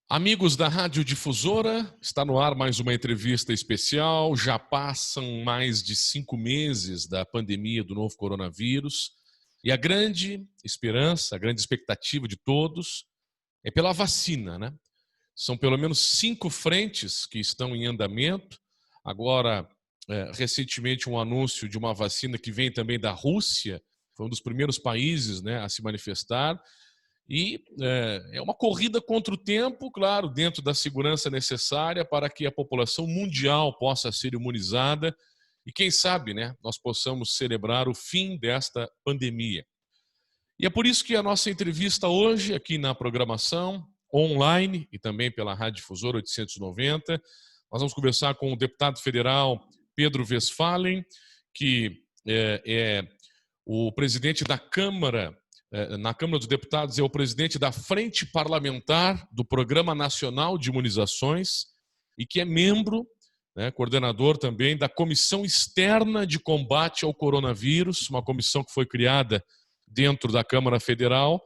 Amigos da Rádio Difusora, está no ar mais uma entrevista especial. Já passam mais de 5 meses da pandemia do novo coronavírus e a grande esperança, a grande expectativa de todos é pela vacina, né? São pelo menos 5 frentes que estão em andamento. Agora, recentemente, um anúncio de uma vacina que vem também da Rússia, foi um dos primeiros países, né, a se manifestar. E é uma corrida contra o tempo, claro, dentro da segurança necessária para que a população mundial possa ser imunizada e, quem sabe, né, nós possamos celebrar o fim desta pandemia. E é por isso que a nossa entrevista hoje, aqui na programação, online e também pela Rádio Difusora 890, nós vamos conversar com o deputado federal Pedro Westphalen, que é o presidente da Câmara, na Câmara dos Deputados, é o presidente da Frente Parlamentar do Programa Nacional de Imunizações e que é membro, né, coordenador também da Comissão Externa de Combate ao Coronavírus, uma comissão que foi criada dentro da Câmara Federal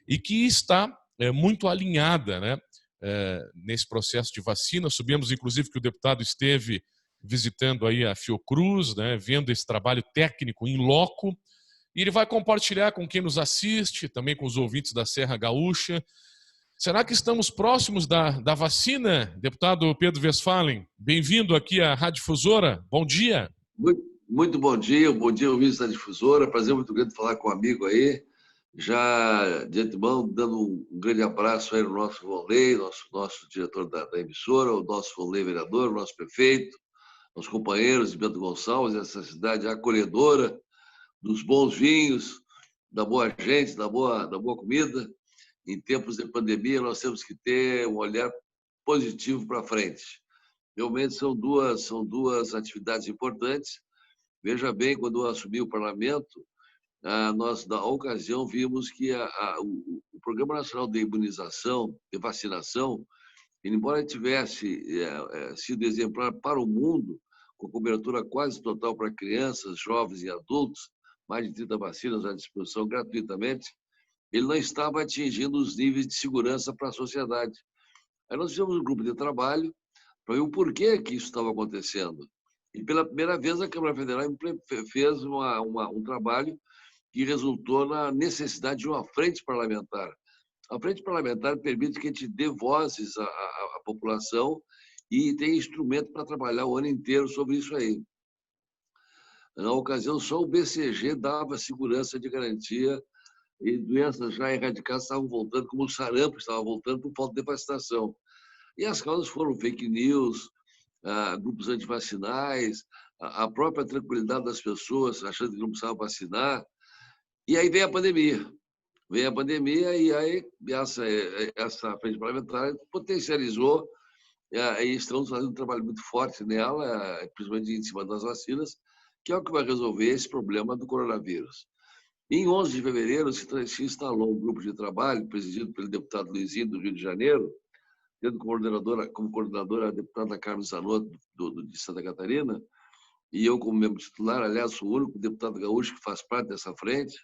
e que está muito alinhada, né, nesse processo de vacina. Subimos, inclusive, que o deputado esteve visitando aí a Fiocruz, né, vendo esse trabalho técnico em loco. E ele vai compartilhar com quem nos assiste, também com os ouvintes da Serra Gaúcha. Será que estamos próximos da vacina, deputado Pedro Westphalen? Bem-vindo aqui à Rádio Difusora. Bom dia. Muito bom dia, ouvintes da Difusora. Prazer muito grande falar com um amigo aí. Já de antemão, dando um grande abraço aí no nosso Vonley, nosso diretor da emissora, o nosso Vonley vereador, o nosso prefeito, os companheiros de Bento Gonçalves, essa cidade acolhedora, dos bons vinhos, da boa gente, da boa comida. Em tempos de pandemia, nós temos que ter um olhar positivo para frente. Realmente são duas atividades importantes. Veja bem, quando eu assumi o parlamento, nós, na ocasião, vimos que o Programa Nacional de Imunização, de Vacinação, embora tivesse sido exemplar para o mundo, com cobertura quase total para crianças, jovens e adultos, mais de 30 vacinas à disposição gratuitamente, ele não estava atingindo os níveis de segurança para a sociedade. Aí nós fizemos um grupo de trabalho para ver o porquê que isso estava acontecendo. E pela primeira vez a Câmara Federal fez um trabalho que resultou na necessidade de uma frente parlamentar. A frente parlamentar permite que a gente dê vozes à população e tem instrumento para trabalhar o ano inteiro sobre isso aí. Na ocasião, só o BCG dava segurança de garantia e doenças já erradicadas estavam voltando, como o sarampo estava voltando por falta de vacinação. E as causas foram fake news, grupos antivacinais, a própria tranquilidade das pessoas achando que não precisava vacinar. E aí veio a pandemia. E aí essa frente parlamentar potencializou e estamos fazendo um trabalho muito forte nela, principalmente em cima das vacinas, que é o que vai resolver esse problema do coronavírus. Em 11 de fevereiro se instalou um grupo de trabalho presidido pelo deputado Luizinho do Rio de Janeiro, tendo como coordenadora a deputada Carmen Zanotto de Santa Catarina, e eu como membro titular, aliás, sou o único deputado gaúcho que faz parte dessa frente,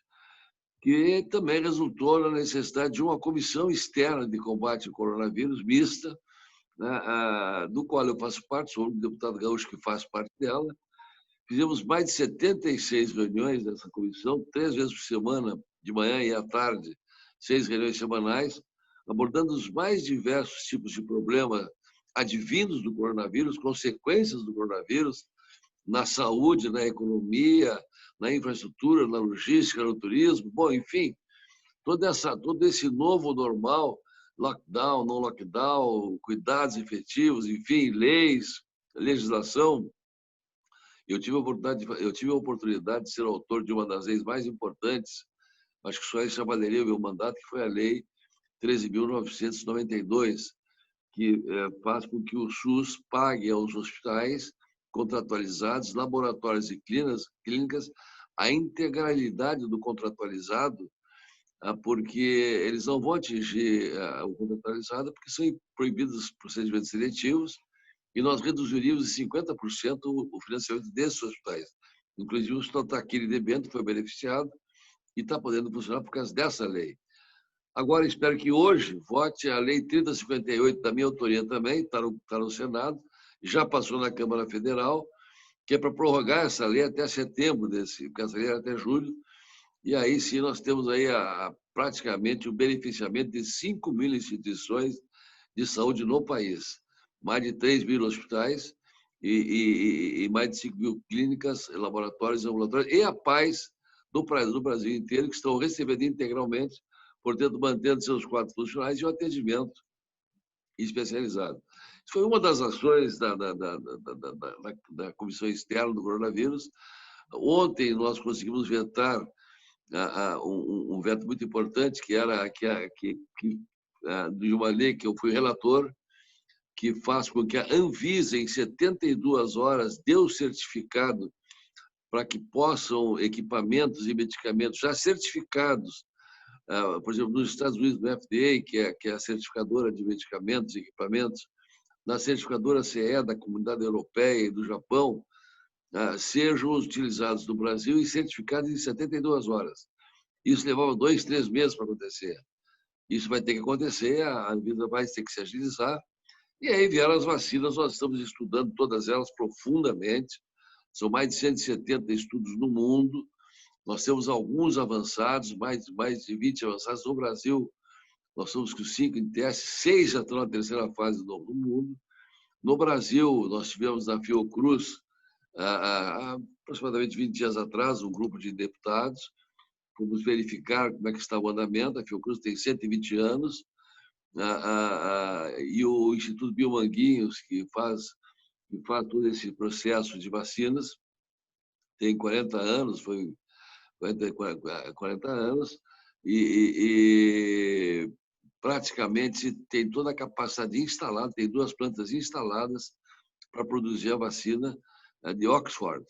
que também resultou na necessidade de uma comissão externa de combate ao coronavírus mista, né, do qual eu faço parte, sou o único deputado gaúcho que faz parte dela. Fizemos mais de 76 reuniões dessa comissão, 3 vezes por semana, de manhã e à tarde, 6 reuniões semanais, abordando os mais diversos tipos de problemas advindos do coronavírus, consequências do coronavírus, na saúde, na economia, na infraestrutura, na logística, no turismo, bom, enfim, todo esse novo normal, lockdown, não lockdown, cuidados efetivos, enfim, leis, legislação. Eu tive a oportunidade de ser autor de uma das leis mais importantes, acho que só isso já valeria o meu mandato, que foi a Lei 13.992, que faz com que o SUS pague aos hospitais contratualizados, laboratórios e clínicas, a integralidade do contratualizado, porque eles não vão atingir o contratualizado porque são proibidos os procedimentos seletivos e nós reduziríamos em 50% o financiamento desses hospitais. Inclusive, o Hospital Taquiri de Bento foi beneficiado e está podendo funcionar por causa dessa lei. Agora, espero que hoje vote a Lei 3058, da minha autoria também, está no Senado, já passou na Câmara Federal, que é para prorrogar essa lei até setembro, porque essa lei era até julho, e aí sim nós temos aí praticamente o beneficiamento de 5 mil instituições de saúde no país, mais de 3 mil hospitais e mais de 5 mil clínicas, laboratórios, ambulatórios e a paz do Brasil inteiro, que estão recebendo integralmente, portanto, mantendo seus quadros funcionais e o atendimento especializado. Isso foi uma das ações da Comissão Externa do Coronavírus. Ontem nós conseguimos vetar um veto muito importante, que era de uma lei que eu fui relator, que faz com que a Anvisa, em 72 horas, dê o certificado para que possam equipamentos e medicamentos já certificados, por exemplo, nos Estados Unidos, no FDA, que é a certificadora de medicamentos e equipamentos, na certificadora CE da Comunidade Europeia e do Japão, sejam utilizados no Brasil e certificados em 72 horas. Isso levava 2, 3 meses para acontecer. Isso vai ter que acontecer, a Anvisa vai ter que se agilizar. E aí vieram as vacinas, nós estamos estudando todas elas profundamente. São mais de 170 estudos no mundo. Nós temos alguns avançados, mais de 20 avançados. No Brasil, nós somos com 5 em teste, 6 já estão na terceira fase do mundo. No Brasil, nós tivemos na Fiocruz, há aproximadamente 20 dias atrás, um grupo de deputados. Fomos verificar como é que está o andamento. A Fiocruz tem 120 anos. E o Instituto Biomanguinhos, que faz todo esse processo de vacinas, tem 40 anos, foi 40 anos, e praticamente tem toda a capacidade instalada, tem 2 plantas instaladas para produzir a vacina de Oxford.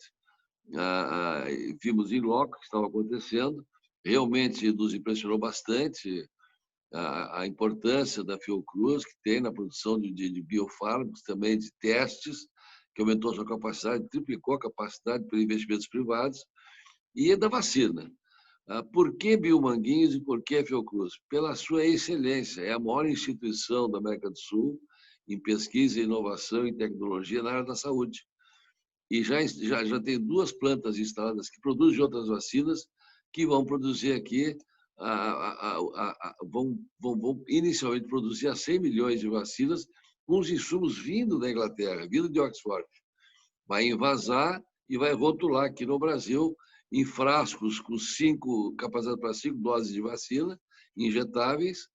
Vimos em loco o que estava acontecendo, realmente nos impressionou bastante a importância da Fiocruz, que tem na produção de biofármacos, também de testes, que aumentou a sua capacidade, triplicou a capacidade por investimentos privados, e da vacina. Por que Biomanguinhos e por que a Fiocruz? Pela sua excelência. É a maior instituição da América do Sul em pesquisa, inovação e tecnologia na área da saúde. E já tem 2 plantas instaladas que produzem outras vacinas, que vão produzir aqui, vão inicialmente produzir 100 milhões de vacinas com os insumos vindo da Inglaterra, vindo de Oxford. Vai envasar e vai rotular aqui no Brasil em frascos com capacidade para 5 doses de vacina injetáveis,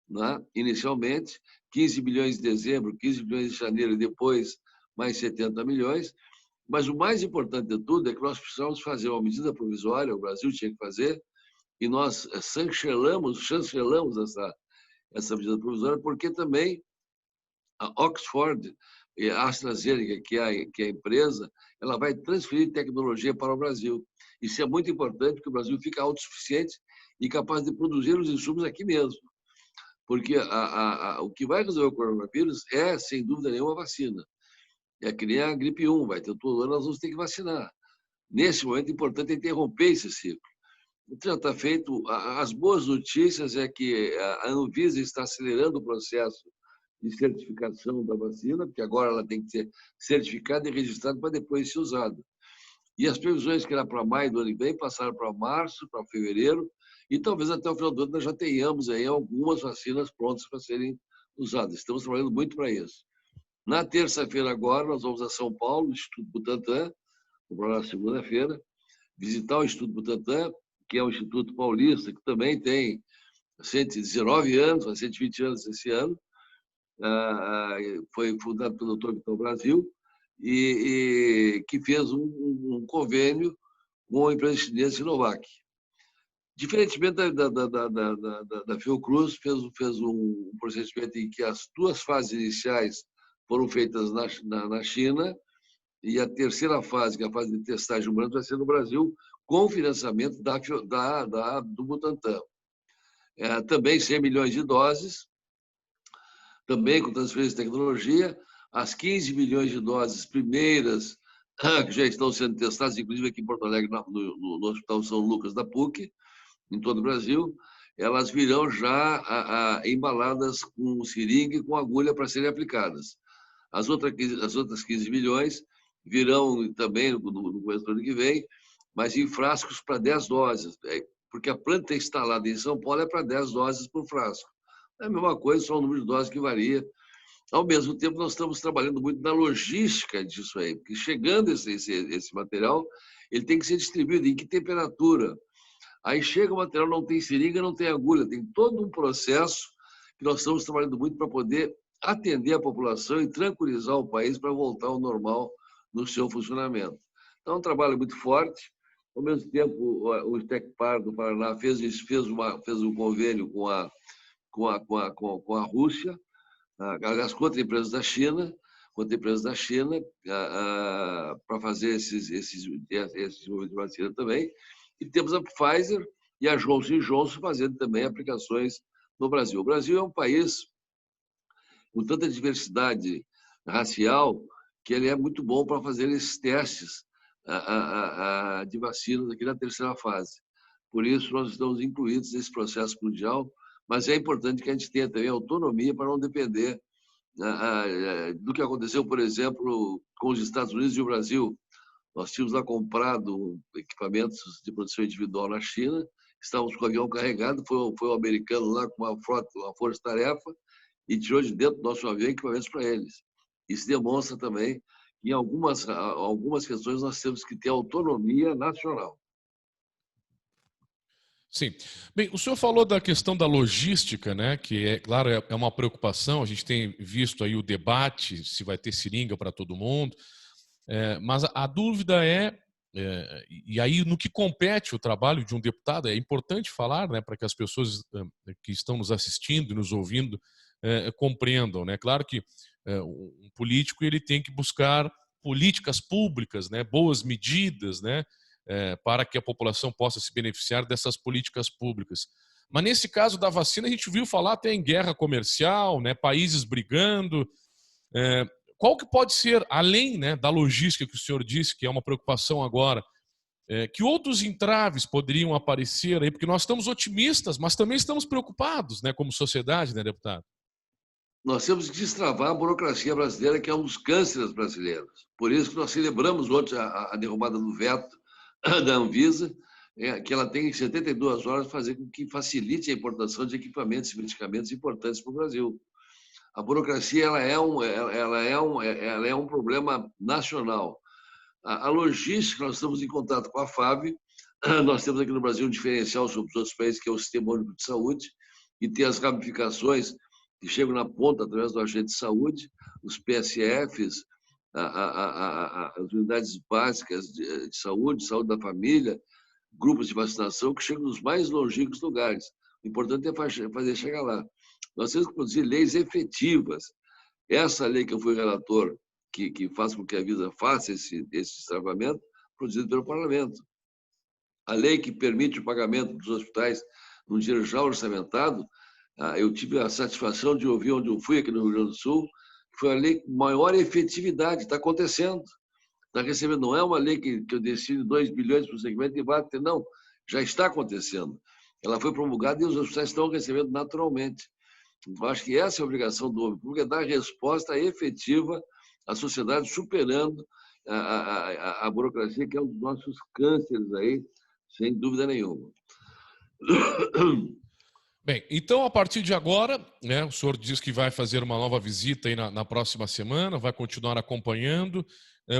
né? Inicialmente, 15 milhões em dezembro, 15 milhões em janeiro e depois mais 70 milhões. Mas o mais importante de tudo é que nós precisamos fazer uma medida provisória, o Brasil tinha que fazer, e nós chancelamos essa medida provisória, porque também a Oxford e a AstraZeneca, que é a empresa, ela vai transferir tecnologia para o Brasil. Isso é muito importante, porque o Brasil fica autossuficiente e capaz de produzir os insumos aqui mesmo. Porque o que vai resolver o coronavírus é, sem dúvida nenhuma, a vacina. É que nem a gripe 1, vai ter todo ano, nós vamos ter que vacinar. Nesse momento, é importante interromper esse ciclo. Então, já está feito. As boas notícias é que a Anvisa está acelerando o processo de certificação da vacina, porque agora ela tem que ser certificada e registrada para depois ser usada. E as previsões que era para maio do ano que vem passaram para março, para fevereiro, e talvez até o final do ano nós já tenhamos aí algumas vacinas prontas para serem usadas. Estamos trabalhando muito para isso. Na terça-feira agora, nós vamos a São Paulo, no Instituto Butantan, na segunda-feira, visitar o Instituto Butantan, que é um instituto paulista, que também tem 119 anos, vai 120 anos esse ano. Foi fundado pelo Dr. Vital Brasil, e que fez um convênio com a empresa chinesa Sinovac. Diferentemente da Fiocruz, fez um procedimento em que as 2 fases iniciais foram feitas na China, e a terceira fase, que é a fase de testagem humana, vai ser no Brasil, com financiamento do Butantan. Também 100 milhões de doses, também com transferência de tecnologia, as 15 milhões de doses primeiras, que já estão sendo testadas, inclusive aqui em Porto Alegre, no Hospital São Lucas da PUC, em todo o Brasil, elas virão já embaladas com seringa e com agulha para serem aplicadas. As outras 15 milhões virão também no começo do ano que vem, mas em frascos para 10 doses, porque a planta instalada em São Paulo é para 10 doses por frasco. É a mesma coisa, só o número de doses que varia. Ao mesmo tempo, nós estamos trabalhando muito na logística disso aí, porque chegando esse material, ele tem que ser distribuído em que temperatura. Aí chega o material, não tem seringa, não tem agulha, tem todo um processo que nós estamos trabalhando muito para poder atender a população e tranquilizar o país para voltar ao normal no seu funcionamento. Então, é um trabalho muito forte. Ao mesmo tempo, o Tecpar do Paraná fez um convênio com a Rússia, aliás, contra empresas da China, para fazer esses desenvolvimentos de vacina também. E temos a Pfizer e a Johnson Johnson fazendo também aplicações no Brasil. O Brasil é um país com tanta diversidade racial que ele é muito bom para fazer esses testes de vacinas aqui na terceira fase. Por isso, nós estamos incluídos nesse processo mundial, mas é importante que a gente tenha também autonomia para não depender do que aconteceu, por exemplo, com os Estados Unidos e o Brasil. Nós tínhamos lá comprado equipamentos de produção individual na China, estávamos com o avião carregado, foi o americano lá com uma força-tarefa e tirou de dentro do nosso avião equipamentos para eles. Isso demonstra também que em algumas questões nós temos que ter autonomia nacional. Sim. Bem, o senhor falou da questão da logística, né? Que é, claro, é uma preocupação. A gente tem visto aí o debate se vai ter seringa para todo mundo, mas a dúvida e aí no que compete o trabalho de um deputado, é importante falar, né, para que as pessoas que estão nos assistindo e nos ouvindo compreendam, né? Claro que um político ele tem que buscar políticas públicas, né, boas medidas, né, para que a população possa se beneficiar dessas políticas públicas. Mas nesse caso da vacina, a gente viu falar até em guerra comercial, né, países brigando. Qual que pode ser, além, né, da logística que o senhor disse, que é uma preocupação agora, que outros entraves poderiam aparecer aí? Porque nós estamos otimistas, mas também estamos preocupados, né, como sociedade, né, deputado? Nós temos que destravar a burocracia brasileira, que é um dos cânceres brasileiros. Por isso que nós celebramos ontem a derrubada do veto da Anvisa, que ela tem 72 horas para fazer com que facilite a importação de equipamentos e medicamentos importantes para o Brasil. A burocracia ela é um problema nacional. A logística, nós estamos em contato com a FAB, nós temos aqui no Brasil um diferencial sobre os outros países, que é o Sistema Único de Saúde, e tem as ramificações que chegam na ponta através do agente de saúde, os PSFs, as unidades básicas de saúde da família, grupos de vacinação que chegam nos mais longínquos lugares. O importante é fazer chegar lá. Nós temos que produzir leis efetivas. Essa lei que eu fui relator, que faz com que a Anvisa faça esse destravamento, produzido pelo Parlamento. A lei que permite o pagamento dos hospitais num dinheiro já orçamentado, eu tive a satisfação de ouvir onde eu fui, aqui no Rio Grande do Sul, que foi a lei com maior efetividade, está acontecendo. Está recebendo, não é uma lei que eu destino 2 bilhões para o segmento e vai ter, não, já está acontecendo. Ela foi promulgada e os hospitais estão recebendo naturalmente. Eu acho que essa é a obrigação do homem público, é dar resposta efetiva à sociedade, superando a burocracia, que é um dos nossos cânceres aí, sem dúvida nenhuma. Bem, então a partir de agora, né, o senhor diz que vai fazer uma nova visita aí na próxima semana, vai continuar acompanhando.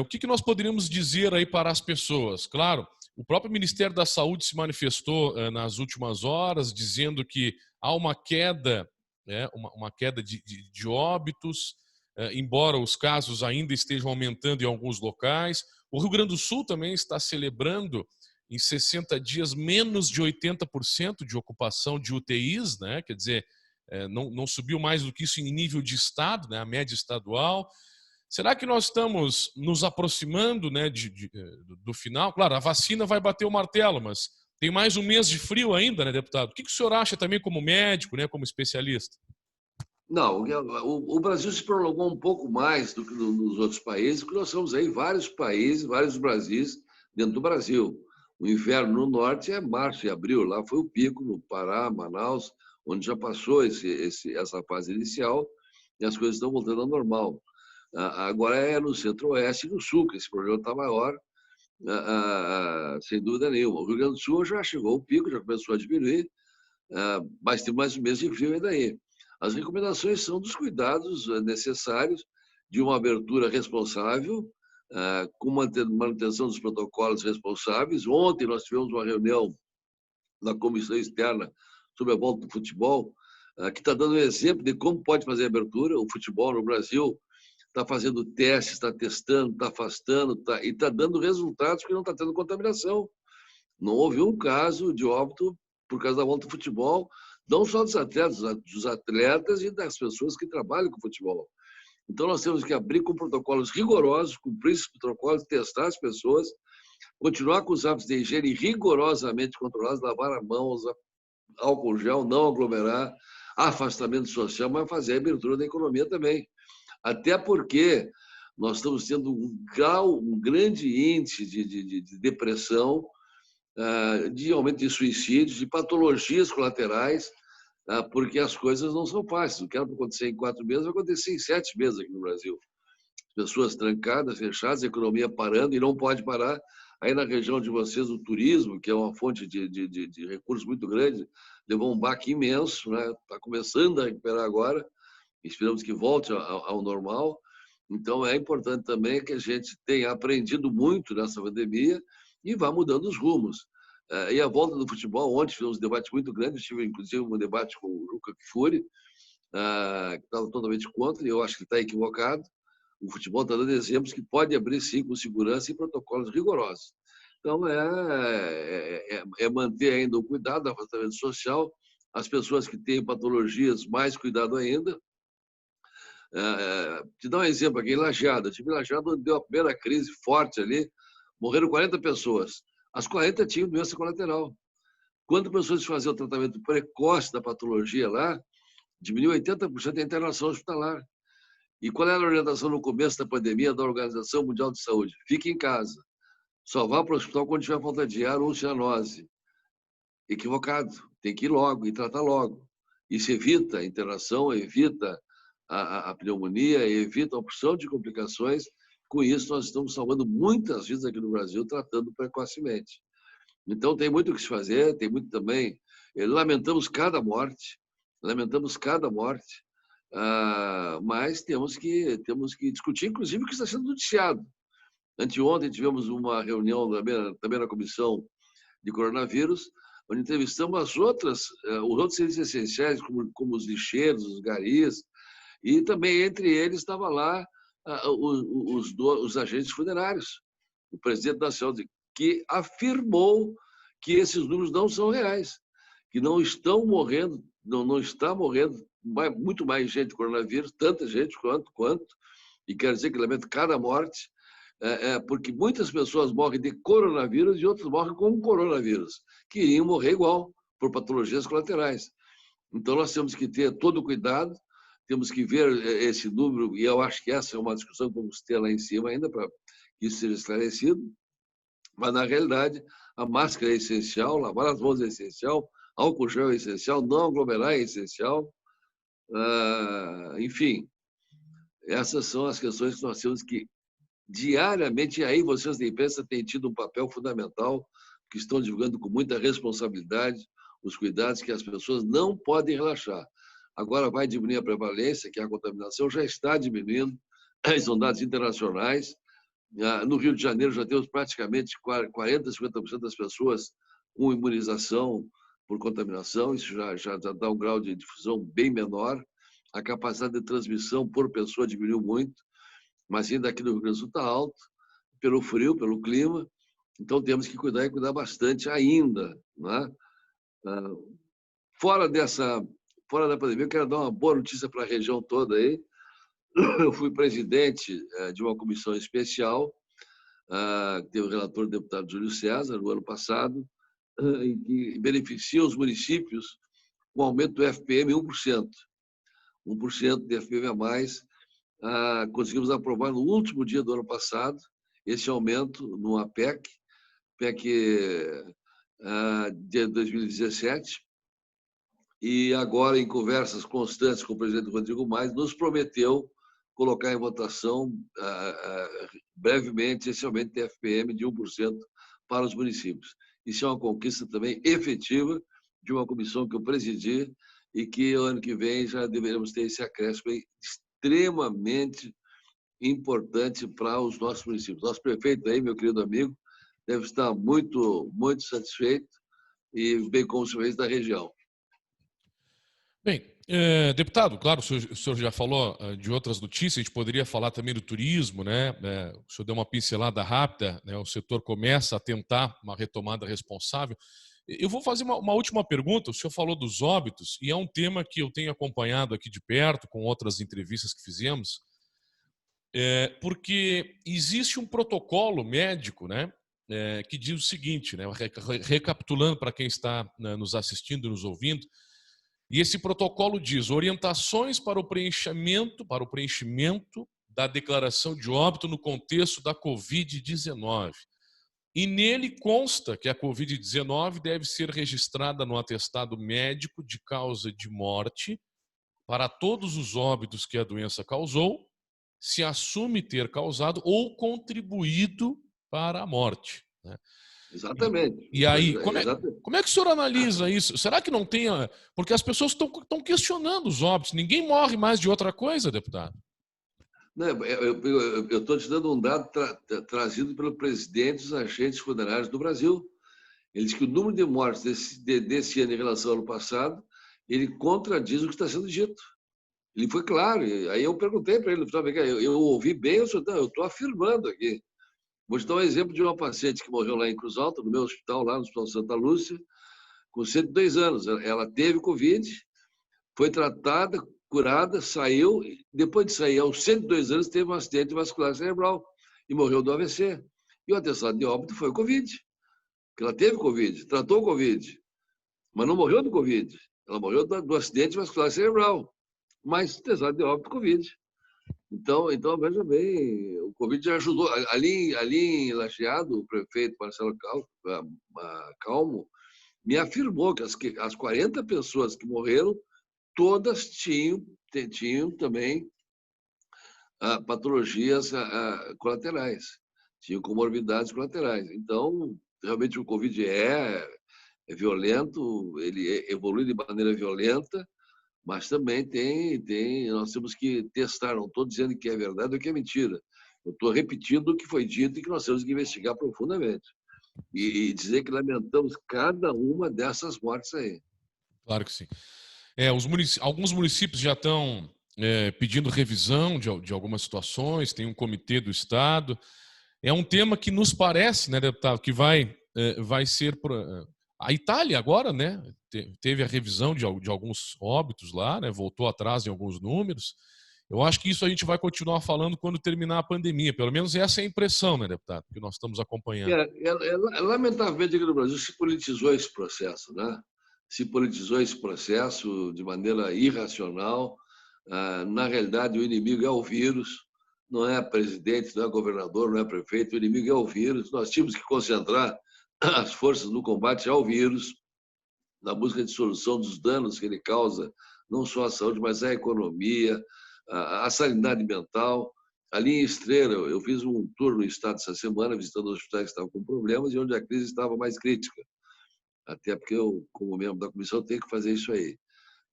O que nós poderíamos dizer aí para as pessoas? Claro, o próprio Ministério da Saúde se manifestou nas últimas horas, dizendo que há uma queda, né, uma queda de óbitos, embora os casos ainda estejam aumentando em alguns locais. O Rio Grande do Sul também está celebrando em 60 dias menos de 80% de ocupação de UTIs, né? Quer dizer, não subiu mais do que isso em nível de estado, né? A média estadual. Será que nós estamos nos aproximando, né, do final? Claro, a vacina vai bater o martelo, mas tem mais um mês de frio ainda, né, deputado? O que o senhor acha também como médico, né, como especialista? Não, o Brasil se prolongou um pouco mais do que nos outros países, porque nós temos aí vários países, vários Brasis dentro do Brasil. O inverno no norte é março e abril, lá foi o pico, no Pará, Manaus, onde já passou essa fase inicial e as coisas estão voltando ao normal. Agora é no centro-oeste e no sul, que esse problema está maior, sem dúvida nenhuma. O Rio Grande do Sul já chegou ao pico, já começou a diminuir, mas tem mais um mês de frio ainda aí. As recomendações são dos cuidados necessários de uma abertura responsável, com manutenção dos protocolos responsáveis. Ontem nós tivemos uma reunião na comissão externa sobre a volta do futebol, que está dando um exemplo de como pode fazer a abertura. O futebol no Brasil está fazendo testes, está testando, está afastando, e está dando resultados porque não está tendo contaminação. Não houve um caso de óbito por causa da volta do futebol, não só dos atletas e das pessoas que trabalham com futebol. Então, nós temos que abrir com protocolos rigorosos, cumprir esses protocolos, testar as pessoas, continuar com os hábitos de higiene rigorosamente controlados, lavar as mãos, álcool gel, não aglomerar, afastamento social, mas fazer a abertura da economia também. Até porque nós estamos tendo um grande índice de depressão, de aumento de suicídios, de patologias colaterais, porque as coisas não são fáceis. O que era para acontecer em 4 meses vai acontecer em 7 meses aqui no Brasil. Pessoas trancadas, fechadas, a economia parando e não pode parar. Aí na região de vocês, o turismo, que é uma fonte de recursos muito grande, levou um baque imenso, né? Está começando a recuperar agora, esperamos que volte ao normal. Então é importante também que a gente tenha aprendido muito nessa pandemia e vá mudando os rumos. E a volta do futebol, ontem tivemos um debate muito grande, tive inclusive um debate com o Luca Kfouri, que estava totalmente contra, e eu acho que está equivocado. O futebol está dando exemplos que pode abrir, sim, com segurança e protocolos rigorosos. Então, é manter ainda o cuidado, o afastamento social, as pessoas que têm patologias, mais cuidado ainda. Te dar um exemplo aqui, em Lajeado. Eu tive em Lajeado, onde deu a primeira crise forte ali, morreram 40 pessoas. As 40 tinham doença colateral. Quando começou a se fazer o tratamento precoce da patologia lá, diminuiu 80% a internação hospitalar. E qual era a orientação no começo da pandemia da Organização Mundial de Saúde? Fique em casa. Só vá para o hospital quando tiver falta de ar ou cianose. Equivocado. Tem que ir logo e tratar logo. Isso evita a internação, evita a pneumonia, evita a opção de complicações. Com isso, nós estamos salvando muitas vidas aqui no Brasil, tratando precocemente. Então, tem muito o que se fazer, tem muito também. Lamentamos cada morte, mas temos que discutir, inclusive, o que está sendo noticiado. Anteontem tivemos uma reunião também na comissão de coronavírus, onde entrevistamos os outros serviços essenciais, como os lixeiros, os garis, e também entre eles estava lá os agentes funerários. O presidente nacional que afirmou que esses números não são reais, que não estão morrendo, não está morrendo muito mais gente de coronavírus, tanta gente quanto, e quero dizer que lamento cada morte, porque muitas pessoas morrem de coronavírus e outras morrem com coronavírus, que iriam morrer igual, por patologias colaterais. Então, nós temos que ter todo o cuidado, temos que ver esse número, e eu acho que essa é uma discussão que vamos ter lá em cima ainda, para que isso seja esclarecido, mas, na realidade, a máscara é essencial, lavar as mãos é essencial, álcool gel é essencial, não aglomerar é essencial. Enfim, essas são as questões que nós temos que diariamente, e aí vocês da imprensa têm tido um papel fundamental, que estão divulgando com muita responsabilidade os cuidados que as pessoas não podem relaxar. Agora vai diminuir a prevalência, que a contaminação já está diminuindo, são dados internacionais. No Rio de Janeiro já temos praticamente 40%, 50% das pessoas com imunização por contaminação, isso já dá um grau de difusão bem menor. A capacidade de transmissão por pessoa diminuiu muito, mas ainda aqui no Rio Grande do Sul está alto, pelo frio, pelo clima, então temos que cuidar e cuidar bastante ainda. Né? Fora da pandemia, eu quero dar uma boa notícia para a região toda aí. Eu fui presidente de uma comissão especial, que teve o relator, o deputado Júlio César, no ano passado, em que beneficia os municípios com aumento do FPM 1%. 1% de FPM a mais. Conseguimos aprovar no último dia do ano passado esse aumento no APEC, PEC de 2017, e agora, em conversas constantes com o presidente Rodrigo Maia, nos prometeu colocar em votação brevemente esse aumento de FPM de 1% para os municípios. Isso é uma conquista também efetiva de uma comissão que eu presidi e que ano que vem já deveremos ter esse acréscimo extremamente importante para os nossos municípios. Nosso prefeito aí, meu querido amigo, deve estar muito, muito satisfeito, e bem como os senhores da região. Bem, deputado, claro, o senhor já falou de outras notícias, a gente poderia falar também do turismo, né? O senhor deu uma pincelada rápida, né? O setor começa a tentar uma retomada responsável. Eu vou fazer uma última pergunta. O senhor falou dos óbitos, e é um tema que eu tenho acompanhado aqui de perto, com outras entrevistas que fizemos, porque existe um protocolo médico, né? Que diz o seguinte, né? Recapitulando para quem está nos assistindo e nos ouvindo, e esse protocolo diz orientações para o preenchimento da declaração de óbito no contexto da Covid-19. E nele consta que a Covid-19 deve ser registrada no atestado médico de causa de morte para todos os óbitos que a doença causou, se assume ter causado ou contribuído para a morte, né? Exatamente. E aí, Exatamente. como é que o senhor analisa isso? Será que não tem... Porque as pessoas estão questionando os óbitos. Ninguém morre mais de outra coisa, deputado. Eu estou te dando um dado trazido pelo presidente dos agentes funerários do Brasil. Ele diz que o número de mortes desse ano em relação ao ano passado, ele contradiz o que está sendo dito. Ele foi claro. Aí eu perguntei para ele, eu ouvi bem, eu estou afirmando aqui. Vou te dar um exemplo de uma paciente que morreu lá em Cruz Alta, no meu hospital, lá no Hospital Santa Lúcia, com 102 anos. Ela teve Covid, foi tratada, curada, saiu. Depois de sair, aos 102 anos, teve um acidente vascular cerebral e morreu do AVC. E o atestado de óbito foi o Covid. Porque ela teve Covid, tratou o Covid, mas não morreu do Covid. Ela morreu do acidente vascular cerebral, mas atestado de óbito Covid. Então, veja bem, o Covid já ajudou. Ali em Lajeado, o prefeito Marcelo Calmo me afirmou que as 40 pessoas que morreram, todas tinham também patologias colaterais, tinham comorbidades colaterais. Então, realmente o Covid é violento, ele evolui de maneira violenta, mas também nós temos que testar. Não estou dizendo que é verdade ou que é mentira. Eu estou repetindo o que foi dito e que nós temos que investigar profundamente. E dizer que lamentamos cada uma dessas mortes aí. Claro que sim. Alguns municípios já estão pedindo revisão de algumas situações, tem um comitê do Estado. É um tema que nos parece, né, deputado, que vai ser... A Itália agora, né, teve a revisão de alguns óbitos lá, né, voltou atrás em alguns números. Eu acho que isso a gente vai continuar falando quando terminar a pandemia. Pelo menos essa é a impressão, né, deputado, que nós estamos acompanhando. Lamentavelmente, aqui no Brasil se politizou esse processo, né? Se politizou esse processo de maneira irracional. Na realidade, o inimigo é o vírus, não é presidente, não é governador, não é prefeito, o inimigo é o vírus. Nós tínhamos que concentrar as forças no combate ao vírus, na busca de solução dos danos que ele causa, não só à saúde, mas à economia, à sanidade mental. Ali em Estrela, eu fiz um tour no estado essa semana, visitando hospitais que estavam com problemas e onde a crise estava mais crítica. Até porque eu, como membro da comissão, tenho que fazer isso aí.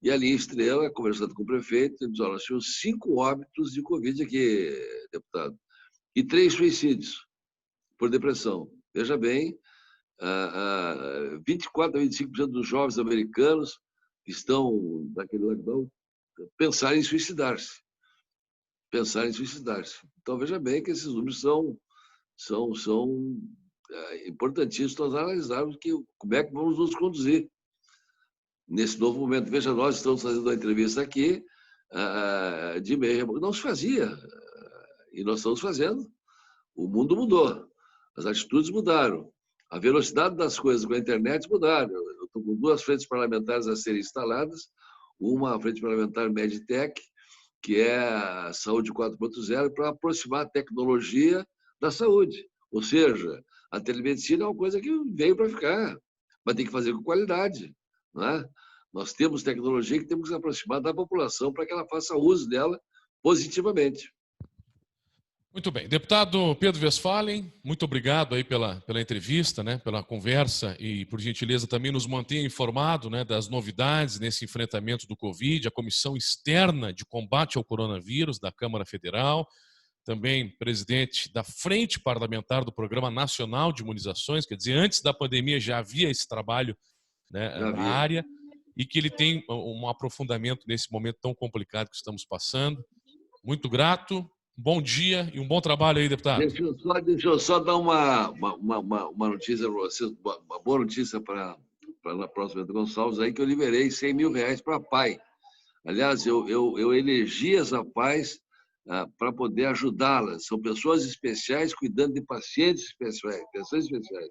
E ali em Estrela, conversando com o prefeito, ele disse: olha, nós tínhamos 5 óbitos de Covid aqui, deputado, e 3 suicídios por depressão. Veja bem, 24 a 25% dos jovens americanos que estão naquele lockdown pensaram em suicidar-se. Então, veja bem que esses números são importantíssimos nós analisarmos como é que vamos nos conduzir nesse novo momento. Veja, nós estamos fazendo uma entrevista aqui de meia, não se fazia, e nós estamos fazendo. O mundo mudou, as atitudes mudaram, a velocidade das coisas com a internet mudaram. Eu estou com 2 frentes parlamentares a serem instaladas, uma frente parlamentar Meditech, que é a Saúde 4.0, para aproximar a tecnologia da saúde. Ou seja, A telemedicina é uma coisa que veio para ficar, mas tem que fazer com qualidade, não é? Nós temos tecnologia que temos que se aproximar da população para que ela faça uso dela positivamente. Muito bem. Deputado Pedro Westphalen, muito obrigado aí pela entrevista, né, pela conversa e, por gentileza, também nos mantenha informado, né, das novidades nesse enfrentamento do Covid, a Comissão Externa de Combate ao Coronavírus da Câmara Federal, também presidente da Frente Parlamentar do Programa Nacional de Imunizações, quer dizer, antes da pandemia já havia esse trabalho, né, na área, e que ele tem um aprofundamento nesse momento tão complicado que estamos passando. Muito grato. Bom dia e um bom trabalho aí, deputado. Deixa eu só dar uma notícia para vocês, uma boa notícia para a próxima Bento Gonçalves, aí, que eu liberei R$100 mil para a PAI. Aliás, eu elegi essa PAIs para poder ajudá-las. São pessoas especiais cuidando de pacientes especiais, pessoas especiais.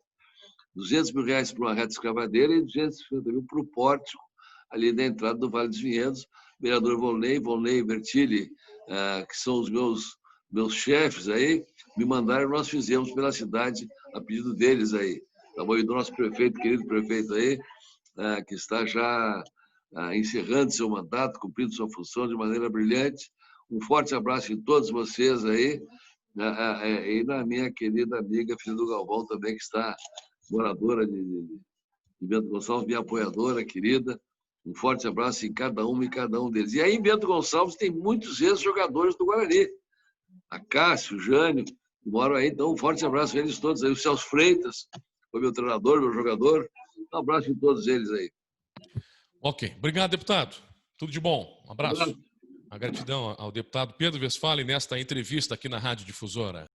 R$200 mil para uma reta escavadeira e 250 mil para o pórtico, ali da entrada do Vale dos Vinhedos. Vereador Volney Bertilli, que são os meus chefes aí, me mandaram, nós fizemos pela cidade a pedido deles aí. Tá bom? E do nosso prefeito, querido prefeito aí, que está já encerrando seu mandato, cumprindo sua função de maneira brilhante. Um forte abraço em todos vocês aí, e na minha querida amiga, filha do Galvão também, que está moradora de Bento Gonçalves, minha apoiadora querida. Um forte abraço em cada uma e cada um deles. E aí em Bento Gonçalves tem muitos ex-jogadores do Guarani. A Cássio, o Jânio, que moram aí. Então, um forte abraço a eles todos aí. O Celso Freitas, foi meu treinador, meu jogador. Um abraço em todos eles aí. Ok. Obrigado, deputado. Tudo de bom. Um abraço. A gratidão ao deputado Pedro Westphalen nesta entrevista aqui na Rádio Difusora.